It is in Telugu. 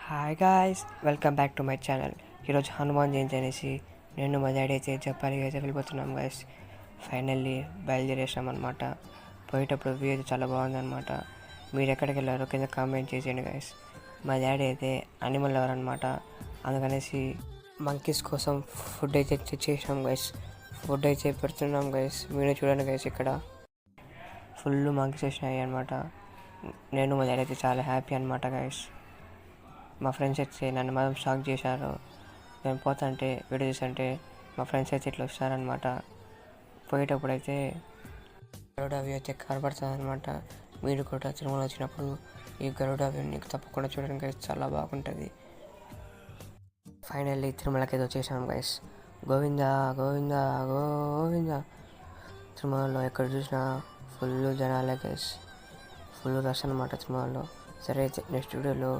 Hi guys, welcome back to my channel. ఈరోజు హనుమాన్ జయంతి అనేసి నేను మా డాడీ అయితే జపాలికి అయితే వెళ్ళిపోతున్నాం గాయస్. ఫైనల్లీ బయలుదేరేసాం అనమాట. పోయేటప్పుడు వ్యూ అయితే చాలా బాగుందన్నమాట. మీరు ఎక్కడికి వెళ్ళారో కింద కామెంట్ చేసేయండి గాయస్. మా డాడీ అయితే అనిమల్ లవర్ అనమాట. అందుకనేసి మంకీస్ కోసం ఫుడ్ అయితే తెచ్చేసాం గైస్. ఫుడ్ అయితే పెడుతున్నాం గైస్. మీరు చూడండి గైస్, ఇక్కడ ఫుల్ మంకీస్ వచ్చినాయి అనమాట. నేను మా డాడీ అయితే చాలా హ్యాపీ అనమాట గైస్. మా ఫ్రెండ్స్ అయితే నన్ను మాత్రం షాక్ చేశారు. నేను పోతుంటే వీడియో చూస్తుంటే మా ఫ్రెండ్స్ అయితే ఇట్లా వస్తారనమాట. పోయేటప్పుడు అయితే గరుడ వ్యూ అయితే కనబడుతుంది అనమాట. మీరు కూడా తిరుమల వచ్చినప్పుడు ఈ గరుడ వ్యూ నీకు తప్పకుండా చూడడానికి అయితే చాలా బాగుంటుంది. ఫైనల్లీ తిరుమలకి అయితే వచ్చేసాం గైస్. గోవిందా గోవిందా గోవిందా. తిరుమలలో ఎక్కడ చూసినా ఫుల్ జనాలే గైస్. ఫుల్ రష్ అనమాట తిరుమలలో. సరే అయితే నెక్స్ట్ వీడియోలో